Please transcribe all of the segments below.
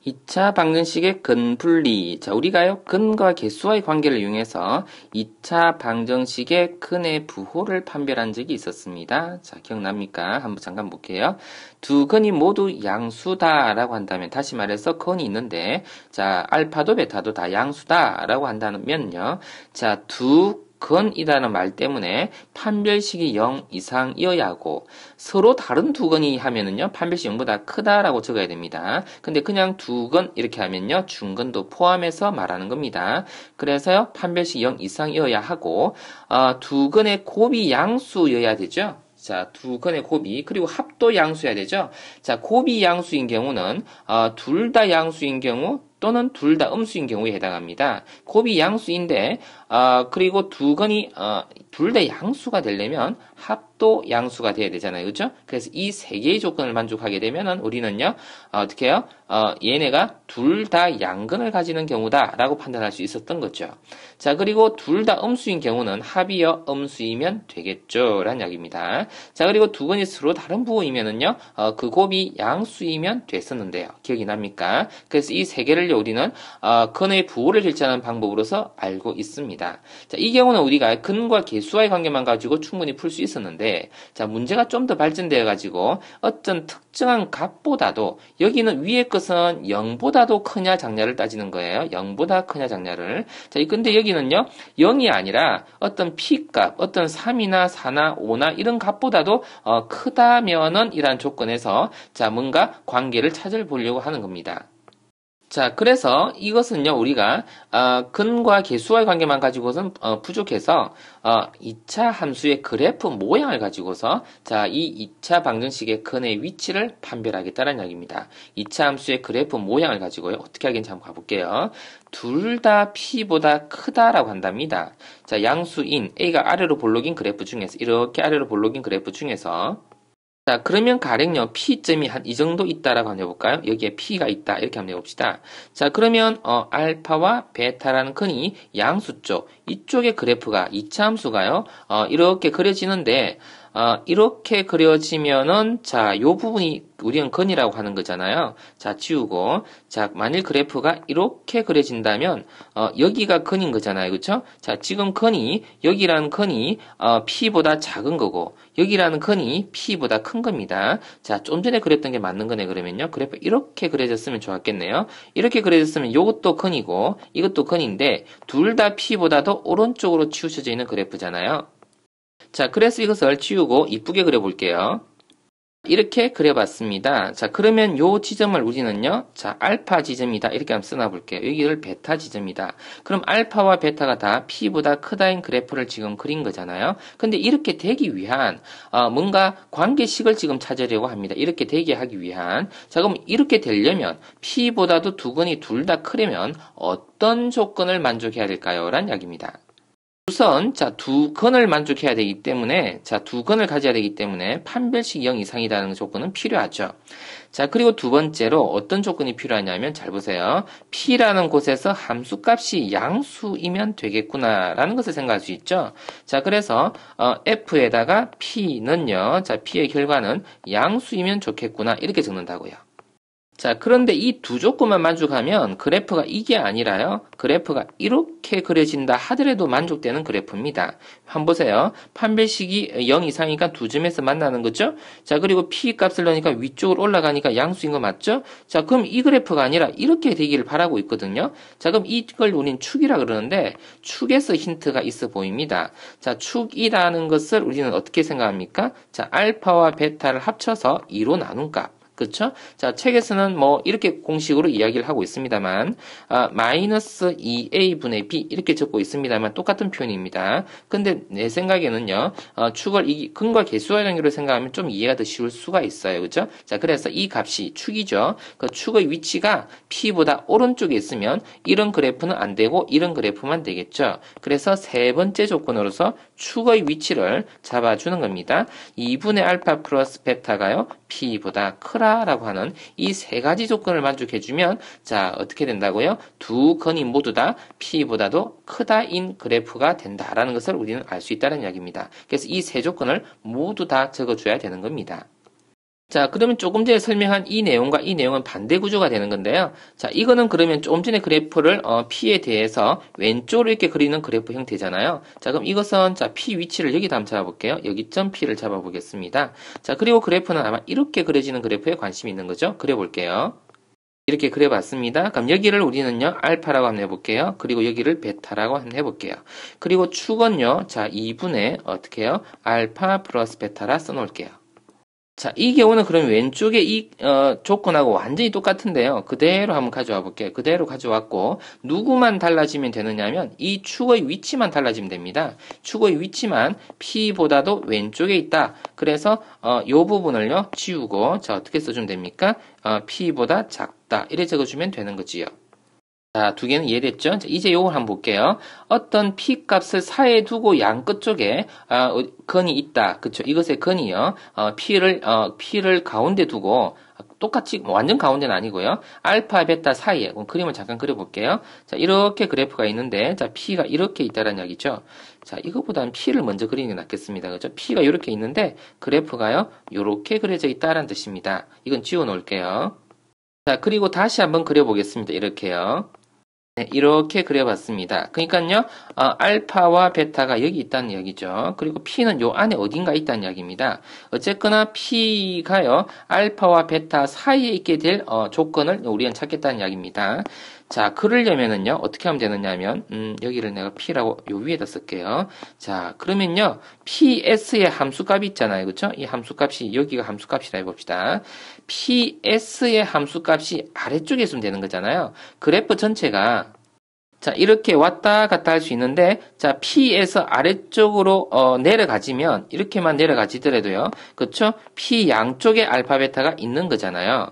2차 방정식의 근분리. 자, 우리가요, 근과 개수와의 관계를 이용해서 2차 방정식의 근의 부호를 판별한 적이 있었습니다. 자, 기억납니까? 한번 잠깐 볼게요. 두 근이 모두 양수다라고 한다면, 다시 말해서 근이 있는데, 자, 알파도 베타도 다 양수다라고 한다면요. 자, 두 근이라는 말 때문에 판별식이 0 이상이어야 하고, 서로 다른 두 근이 하면은요, 판별식 0보다 크다라고 적어야 됩니다. 근데 그냥 두 근 이렇게 하면요, 중근도 포함해서 말하는 겁니다. 그래서요, 판별식 0 이상이어야 하고, 두 근의 곱이 양수여야 되죠. 자, 두 근의 곱이, 그리고 합도 양수여야 되죠. 자, 곱이 양수인 경우는, 둘 다 양수인 경우, 또는 둘 다 음수인 경우에 해당합니다. 곱이 양수인데, 그리고 두 근이, 둘 다 양수가 되려면 합도 양수가 돼야 되잖아요. 그죠? 그래서 이 세 개의 조건을 만족하게 되면은 우리는요, 어떻게 해요? 얘네가 둘 다 양근을 가지는 경우다라고 판단할 수 있었던 거죠. 자, 그리고 둘 다 음수인 경우는 합이여 음수이면 되겠죠. 라는 이야기입니다. 자, 그리고 두 근이 서로 다른 부호이면은요, 그 곱이 양수이면 됐었는데요. 기억이 납니까? 그래서 이 세 개를 우리는 근의 부호를 결정하는 방법으로서 알고 있습니다. 자, 이 경우는 우리가 근과 개수와의 관계만 가지고 충분히 풀 수 있었는데, 자, 문제가 좀 더 발전되어 가지고 어떤 특정한 값보다도, 여기는 위에 것은 0보다도 크냐 작냐를 따지는 거예요. 0보다 크냐 작냐를. 자, 근데 여기는요, 0이 아니라 어떤 P값, 어떤 3이나 4나 5나 이런 값보다도 크다면은 이란 조건에서, 자, 뭔가 관계를 찾아보려고 하는 겁니다. 자, 그래서 이것은요, 우리가, 근과 개수와의 관계만 가지고선, 부족해서, 2차 함수의 그래프 모양을 가지고서, 자, 이 2차 방정식의 근의 위치를 판별하겠다는 이야기입니다. 2차 함수의 그래프 모양을 가지고요, 어떻게 하겠는지 한번 가볼게요. 둘 다 P보다 크다라고 한답니다. 자, 양수인, A가 아래로 볼록인 그래프 중에서, 이렇게 아래로 볼록인 그래프 중에서, 자, 그러면 가령요, P점이 한 이 정도 있다라고 한번 해볼까요? 여기에 P가 있다. 이렇게 한번 해봅시다. 자, 그러면, 알파와 베타라는 근이 양수 쪽, 이쪽의 그래프가, 이차 함수가요, 이렇게 그려지는데, 이렇게 그려지면은, 자, 요 부분이 우리는 근이라고 하는 거잖아요. 자, 지우고, 자, 만일 그래프가 이렇게 그려진다면, 여기가 근인 거잖아요. 그쵸? 자, 지금 근이, 여기라는 근이, P보다 작은 거고, 여기라는 근이 P보다 큰 겁니다. 자, 좀 전에 그렸던 게 맞는 거네, 그러면요. 그래프 이렇게 그려졌으면 좋았겠네요. 이렇게 그려졌으면 이것도 근이고, 이것도 근인데, 둘 다 P보다도 오른쪽으로 치우쳐져 있는 그래프잖아요. 자, 그래서 이것을 지우고 이쁘게 그려볼게요. 이렇게 그려봤습니다. 자, 그러면 요 지점을 우리는요, 자, 알파 지점이다. 이렇게 한번 써놔볼게요. 여기를 베타 지점이다. 그럼 알파와 베타가 다 P보다 크다인 그래프를 지금 그린 거잖아요. 근데 이렇게 되기 위한, 뭔가 관계식을 지금 찾으려고 합니다. 이렇게 되게 하기 위한. 자, 그럼 이렇게 되려면 P보다도 두 근이 둘 다 크려면 어떤 조건을 만족해야 될까요? 라는 이야기입니다. 우선, 자, 두 근을 만족해야 되기 때문에, 자, 두 근을 가져야 되기 때문에 판별식 0 이상이라는 조건은 필요하죠. 자, 그리고 두 번째로 어떤 조건이 필요하냐면, 잘 보세요. P라는 곳에서 함수값이 양수이면 되겠구나라는 것을 생각할 수 있죠. 자, 그래서, F에다가 P는요, 자, P의 결과는 양수이면 좋겠구나, 이렇게 적는다고요. 자, 그런데 이 두 조건만 만족하면 그래프가 이게 아니라요. 그래프가 이렇게 그려진다 하더라도 만족되는 그래프입니다. 한번 보세요. 판별식이 0 이상이니까 두 점에서 만나는 거죠. 자, 그리고 P 값을 넣으니까 위쪽으로 올라가니까 양수인 거 맞죠? 자, 그럼 이 그래프가 아니라 이렇게 되기를 바라고 있거든요. 자, 그럼 이걸 우린 축이라 그러는데 축에서 힌트가 있어 보입니다. 자, 축이라는 것을 우리는 어떻게 생각합니까? 자, 알파와 베타를 합쳐서 2로 나눈 값. 그렇죠? 자, 책에서는 뭐 이렇게 공식으로 이야기를 하고 있습니다만 마이너스 2a분의 b 이렇게 적고 있습니다만 똑같은 표현입니다. 근데 내 생각에는요. 축을 근과 개수와 관계로 생각하면 좀 이해가 더 쉬울 수가 있어요. 그렇죠? 자, 그래서 이 값이 축이죠. 그 축의 위치가 p보다 오른쪽에 있으면 이런 그래프는 안 되고 이런 그래프만 되겠죠. 그래서 세 번째 조건으로서 축의 위치를 잡아주는 겁니다. 2분의 알파 플러스 베타가요. p보다 크라라고 하는 이 세 가지 조건을 만족해주면 자, 어떻게 된다고요? 두 근이 모두 다 P보다도 크다인 그래프가 된다라는 것을 우리는 알 수 있다는 이야기입니다. 그래서 이 세 조건을 모두 다 적어줘야 되는 겁니다. 자, 그러면 조금 전에 설명한 이 내용과 이 내용은 반대 구조가 되는 건데요. 자, 이거는 그러면 조금 전에 그래프를 P에 대해서 왼쪽으로 이렇게 그리는 그래프 형태잖아요. 자, 그럼 이것은 자, P 위치를 여기다 한번 잡아볼게요. 여기 점 P를 잡아보겠습니다. 자, 그리고 그래프는 아마 이렇게 그려지는 그래프에 관심이 있는 거죠. 그려볼게요. 이렇게 그려봤습니다. 그럼 여기를 우리는요, 알파라고 한번 해볼게요. 그리고 여기를 베타라고 한번 해볼게요. 그리고 축은요, 자, 2분의 어떻게 해요? 알파 플러스 베타라 써놓을게요. 자, 이 경우는 그럼 왼쪽에 이 조건하고 완전히 똑같은데요. 그대로 한번 가져와 볼게요. 그대로 가져왔고 누구만 달라지면 되느냐면 이 축의 위치만 달라지면 됩니다. 축의 위치만 P보다도 왼쪽에 있다. 그래서 이 부분을요 지우고 자 어떻게 써주면 됩니까? P보다 작다. 이래 적어주면 되는 거지요. 자, 두 개는 이해됐죠? 자, 이제 요걸 한번 볼게요. 어떤 P 값을 사이에 두고 양 끝쪽에 건이 있다. 그쵸? 이것의 건이요. P를 가운데 두고 똑같이 완전 가운데는 아니고요. 알파, 베타 사이에 그림을 잠깐 그려볼게요. 자, 이렇게 그래프가 있는데 자, P가 이렇게 있다는 이야기죠. 자, 이거보다는 P를 먼저 그리는 게 낫겠습니다. 그죠? P가 이렇게 있는데 그래프가요. 이렇게 그려져 있다는 뜻입니다. 이건 지워 놓을게요. 자, 그리고 다시 한번 그려보겠습니다. 이렇게요. 네, 이렇게 그려봤습니다. 그러니까요, 알파와 베타가 여기 있다는 이야기죠. 그리고 P는 요 안에 어딘가 있다는 이야기입니다. 어쨌거나 P가요, 알파와 베타 사이에 있게 될 조건을 우리는 찾겠다는 이야기입니다. 자, 그러려면은요, 어떻게 하면 되느냐 하면, 여기를 내가 P라고 요 위에다 쓸게요. 자, 그러면요, PS의 함수값이 있잖아요. 그쵸? 이 함수값이, 여기가 함수값이라 해봅시다. PS의 함수값이 아래쪽에 있으면 되는 거잖아요. 그래프 전체가, 자, 이렇게 왔다 갔다 할 수 있는데, 자, P에서 아래쪽으로, 내려가지면, 이렇게만 내려가지더라도요. 그쵸? P 양쪽에 알파, 베타가 있는 거잖아요.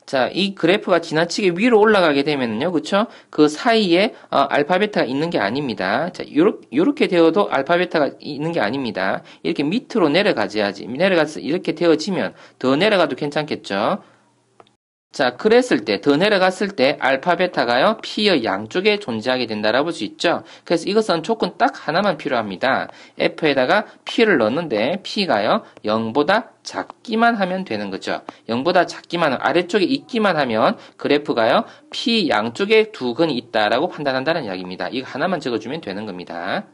자, 이 그래프가 지나치게 위로 올라가게 되면요, 그쵸? 그 사이에 알파, 베타가 있는 게 아닙니다. 자, 요렇게 되어도 알파, 베타가 있는 게 아닙니다. 이렇게 밑으로 내려가야지. 내려가서 이렇게 되어지면 더 내려가도 괜찮겠죠? 자, 그랬을 때, 더 내려갔을 때, 알파, 베타가요, P의 양쪽에 존재하게 된다라고 볼 수 있죠. 그래서 이것은 조건 딱 하나만 필요합니다. F에다가 P를 넣었는데, P가요, 0보다 작기만 하면 되는 거죠. 0보다 작기만, 아래쪽에 있기만 하면, 그래프가요, P 양쪽에 두 근이 있다라고 판단한다는 이야기입니다. 이거 하나만 적어주면 되는 겁니다.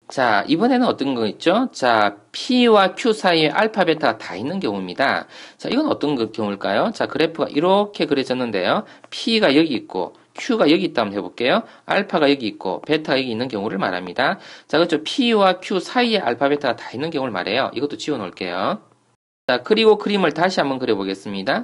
자, 이번에는 어떤 거 있죠? 자, P와 Q 사이에 알파, 베타가 다 있는 경우입니다. 자, 이건 어떤 경우일까요? 자, 그래프가 이렇게 그려졌는데요. P가 여기 있고, Q가 여기 있다면 해볼게요. 알파가 여기 있고, 베타가 여기 있는 경우를 말합니다. 자, 그렇죠. P와 Q 사이에 알파, 베타가 다 있는 경우를 말해요. 이것도 지워 놓을게요. 자, 그리고 그림을 다시 한번 그려보겠습니다.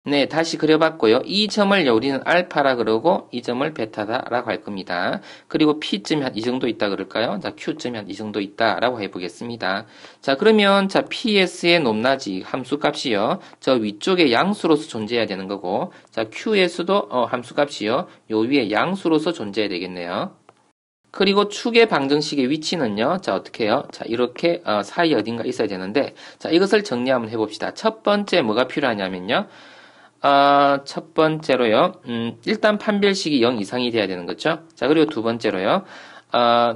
네, 다시 그려봤고요. 이 점을 우리는 알파라 그러고 이 점을 베타다라고 할 겁니다. 그리고 P점이 한 이 정도 있다 그럴까요? 자, Q점이 한 이 정도 있다라고 해보겠습니다. 자, 그러면 자 PS의 높낮이 함수값이요. 저 위쪽에 양수로서 존재해야 되는 거고, 자 QS도 함수값이요. 요 위에 양수로서 존재해야 되겠네요. 그리고 축의 방정식의 위치는요. 자, 어떻게 해요? 자, 이렇게 사이 어딘가 있어야 되는데, 자, 이것을 정리 한번 해봅시다. 첫 번째 뭐가 필요하냐면요. 첫 번째로요, 일단 판별식이 0 이상이 돼야 되는 거죠. 자, 그리고 두 번째로요,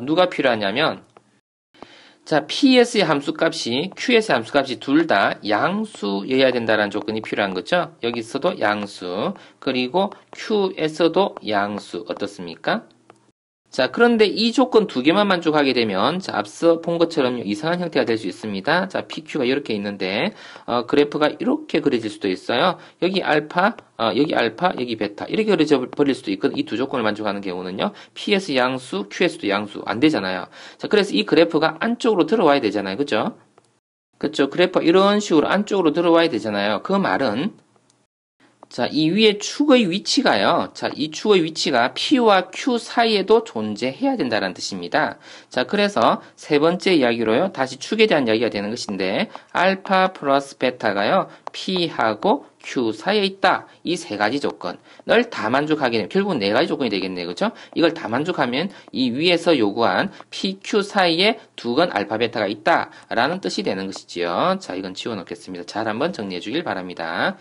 누가 필요하냐면, 자, PS의 함수값이, QS의 함수값이 둘 다 양수여야 된다는 조건이 필요한 거죠. 여기서도 양수, 그리고 QS도 양수, 어떻습니까? 자, 그런데 이 조건 두 개만 만족하게 되면, 자, 앞서 본 것처럼 이상한 형태가 될 수 있습니다. 자, PQ가 이렇게 있는데, 그래프가 이렇게 그려질 수도 있어요. 여기 알파, 여기 베타. 이렇게 그려져 버릴 수도 있거든요. 이 두 조건을 만족하는 경우는요. PS 양수, QS도 양수. 안 되잖아요. 자, 그래서 이 그래프가 안쪽으로 들어와야 되잖아요. 그죠? 그쵸. 그래프가 이런 식으로 안쪽으로 들어와야 되잖아요. 그 말은, 자, 이 위에 축의 위치가요. 자, 이 축의 위치가 P와 Q 사이에도 존재해야 된다는 뜻입니다. 자, 그래서 세 번째 이야기로요. 다시 축에 대한 이야기가 되는 것인데, 알파 플러스 베타가요. P하고 Q 사이에 있다. 이 세 가지 조건을 다 만족하게 되면, 결국은 네 가지 조건이 되겠네요. 그죠? 이걸 다 만족하면 이 위에서 요구한 P, Q 사이에 두 건 알파, 베타가 있다. 라는 뜻이 되는 것이지요. 자, 이건 지워 놓겠습니다. 잘 한번 정리해 주길 바랍니다.